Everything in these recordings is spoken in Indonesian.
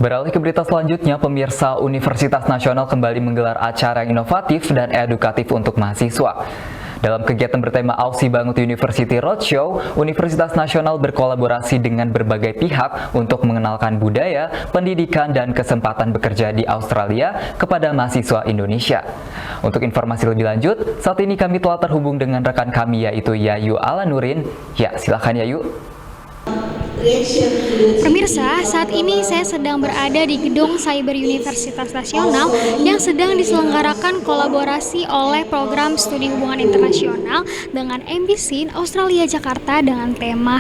Beralih ke berita selanjutnya, pemirsa, Universitas Nasional kembali menggelar acara yang inovatif dan edukatif untuk mahasiswa. Dalam kegiatan bertema Aussie Banget University Roadshow, Universitas Nasional berkolaborasi dengan berbagai pihak untuk mengenalkan budaya, pendidikan, dan kesempatan bekerja di Australia kepada mahasiswa Indonesia. Untuk informasi lebih lanjut, saat ini kami telah terhubung dengan rekan kami yaitu Yayu Alanurin. Ya, silakan Yayu. Pemirsa, saat ini saya sedang berada di gedung Cyber Universitas Nasional yang sedang diselenggarakan kolaborasi oleh Program Studi Hubungan Internasional dengan MBC Australia Jakarta dengan tema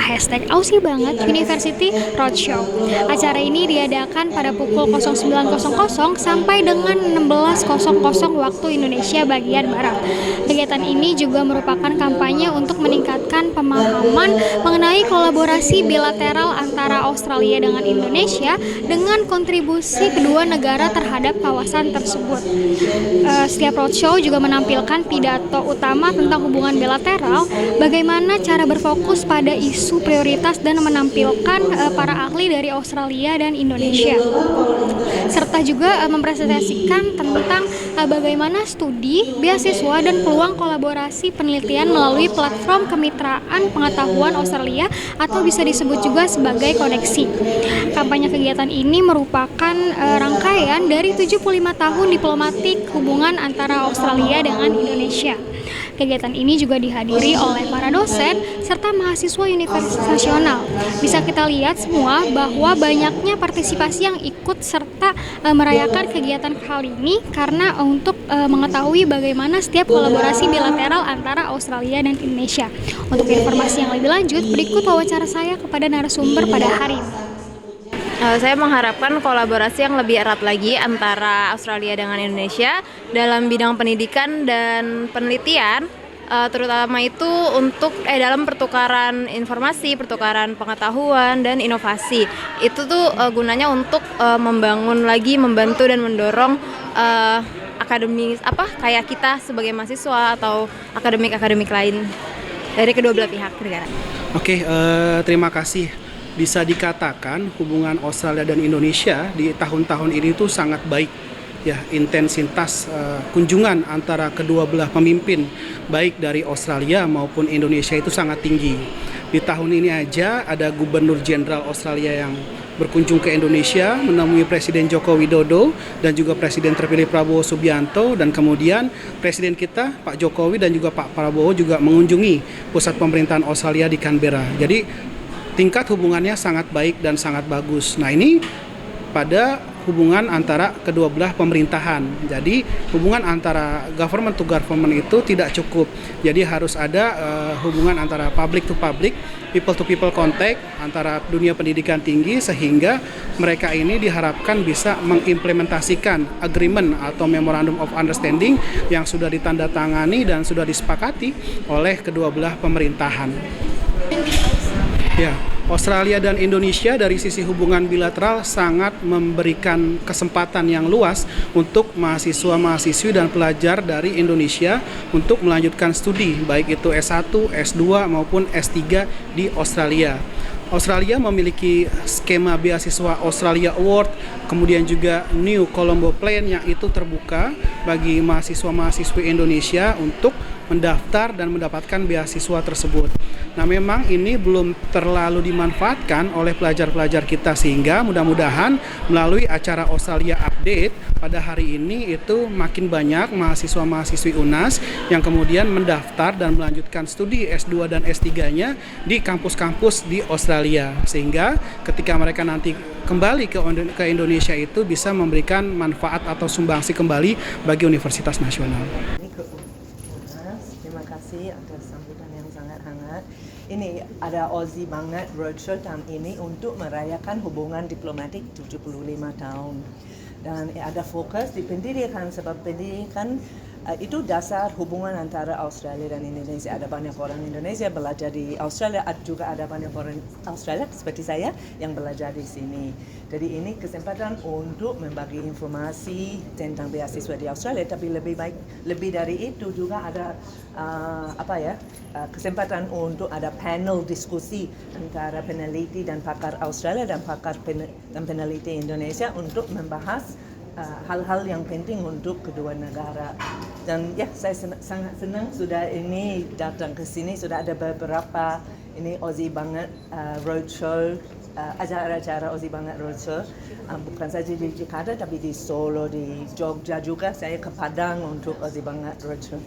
#Aussie Banget University Roadshow. Acara ini diadakan pada pukul 09.00 sampai dengan 16.00 waktu Indonesia bagian Barat. Kegiatan ini juga merupakan kampanye untuk meningkatkan pemahaman mengenai kolaborasi bilateral antara Australia dengan Indonesia dengan kontribusi kedua negara terhadap kawasan tersebut. Setiap roadshow juga menampilkan pidato utama tentang hubungan bilateral, bagaimana cara berfokus pada isu prioritas dan menampilkan para ahli dari Australia dan Indonesia, serta juga mempresentasikan tentang bagaimana studi, beasiswa, dan peluang kolaborasi penelitian melalui platform kemitraan pengetahuan Australia atau bisa disebut juga sebagai koneksi. Kampanye kegiatan ini merupakan rangkaian dari 75 tahun diplomatik hubungan antara Australia dengan Indonesia. Kegiatan ini juga dihadiri oleh para dosen serta mahasiswa Universitas Nasional. Bisa kita lihat semua bahwa banyaknya partisipasi yang ikut serta merayakan kegiatan kali ini karena untuk mengetahui bagaimana setiap kolaborasi bilateral antara Australia dan Indonesia. Untuk informasi yang lebih lanjut, berikut wawancara saya kepada narasumber pada hari ini. Saya mengharapkan kolaborasi yang lebih erat lagi antara Australia dengan Indonesia dalam bidang pendidikan dan penelitian, terutama itu untuk dalam pertukaran informasi, pertukaran pengetahuan dan inovasi. Itu tuh gunanya untuk membangun lagi, membantu dan mendorong akademis kayak kita sebagai mahasiswa atau akademik lain dari kedua belah pihak negara. Oke, terima kasih. Bisa dikatakan hubungan Australia dan Indonesia di tahun-tahun ini tuh sangat baik. Ya, intensitas kunjungan antara kedua belah pemimpin baik dari Australia maupun Indonesia itu sangat tinggi. Di tahun ini aja ada Gubernur Jenderal Australia yang berkunjung ke Indonesia menemui Presiden Joko Widodo dan juga Presiden terpilih Prabowo Subianto, dan kemudian Presiden kita Pak Jokowi dan juga Pak Prabowo juga mengunjungi pusat pemerintahan Australia di Canberra. Jadi tingkat hubungannya sangat baik dan sangat bagus. Nah, ini pada hubungan antara kedua belah pemerintahan. Jadi hubungan antara government to government itu tidak cukup. Jadi harus ada hubungan antara public to public, people to people contact antara dunia pendidikan tinggi, sehingga mereka ini diharapkan bisa mengimplementasikan agreement atau memorandum of understanding yang sudah ditandatangani dan sudah disepakati oleh kedua belah pemerintahan. Ya, Australia dan Indonesia dari sisi hubungan bilateral sangat memberikan kesempatan yang luas untuk mahasiswa-mahasiswi dan pelajar dari Indonesia untuk melanjutkan studi, baik itu S1, S2 maupun S3 di Australia. Australia memiliki skema beasiswa Australia Award, kemudian juga New Colombo Plan yang itu terbuka bagi mahasiswa-mahasiswi Indonesia untuk mendaftar dan mendapatkan beasiswa tersebut. Nah, memang ini belum terlalu dimanfaatkan oleh pelajar-pelajar kita, sehingga mudah-mudahan melalui acara Australia Update pada hari ini itu makin banyak mahasiswa-mahasiswi UNAS yang kemudian mendaftar dan melanjutkan studi S2 dan S3-nya di kampus-kampus di Australia, sehingga ketika mereka nanti kembali ke Indonesia itu bisa memberikan manfaat atau sumbangsi kembali bagi Universitas Nasional. Terima kasih atas sambutan yang sangat hangat. Ini ada Aussie Banget Roadshow tahun ini untuk merayakan hubungan diplomatik 75 tahun. Dan ada fokus di pendidikan, sebab pendidikan itu dasar hubungan antara Australia dan Indonesia. Ada banyak orang Indonesia belajar di Australia, juga ada banyak orang Australia seperti saya yang belajar di sini. Jadi ini kesempatan untuk membagi informasi tentang beasiswa di Australia, tapi lebih dari itu juga ada kesempatan untuk ada panel diskusi antara peneliti dan pakar Australia dan pakar dan peneliti Indonesia untuk membahas hal-hal yang penting untuk kedua negara. Dan ya, saya sangat senang sudah ini datang ke sini, sudah ada beberapa ini Aussie Banget Roadshow, acara-acara Aussie Banget Roadshow, bukan saja di Jakarta tapi di Solo, di Jogja juga. Saya ke Padang untuk Aussie Banget Roadshow.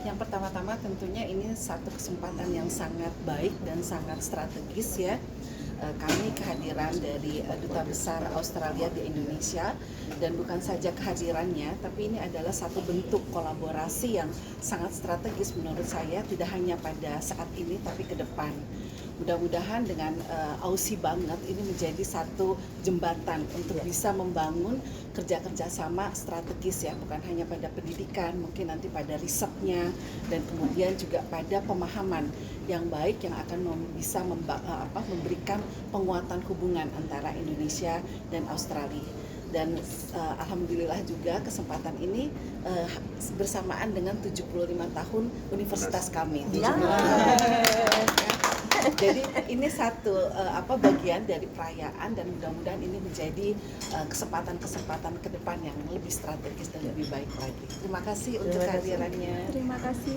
Yang pertama-tama tentunya ini satu kesempatan yang sangat baik dan sangat strategis ya. Kami kehadiran dari Duta Besar Australia di Indonesia, dan bukan saja kehadirannya, tapi ini adalah satu bentuk kolaborasi yang sangat strategis menurut saya, tidak hanya pada saat ini tapi ke depan. Mudah-mudahan dengan Aussie Banget ini menjadi satu jembatan untuk bisa membangun kerja-kerja sama strategis ya, bukan hanya pada pendidikan, mungkin nanti pada risetnya, dan kemudian juga pada pemahaman yang baik yang akan bisa memberikan penguatan hubungan antara Indonesia dan Australia. Dan alhamdulillah juga kesempatan ini bersamaan dengan 75 tahun universitas kami. Jadi ini satu bagian dari perayaan, dan mudah-mudahan ini menjadi kesempatan-kesempatan ke depan yang lebih strategis dan lebih baik lagi. Terima kasih untuk kehadirannya. Terima kasih.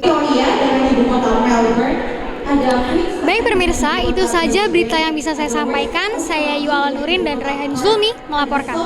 Baik pemirsa, itu saja berita yang bisa saya sampaikan. Saya Yuala Nurin dan Raihan Zulmi melaporkan.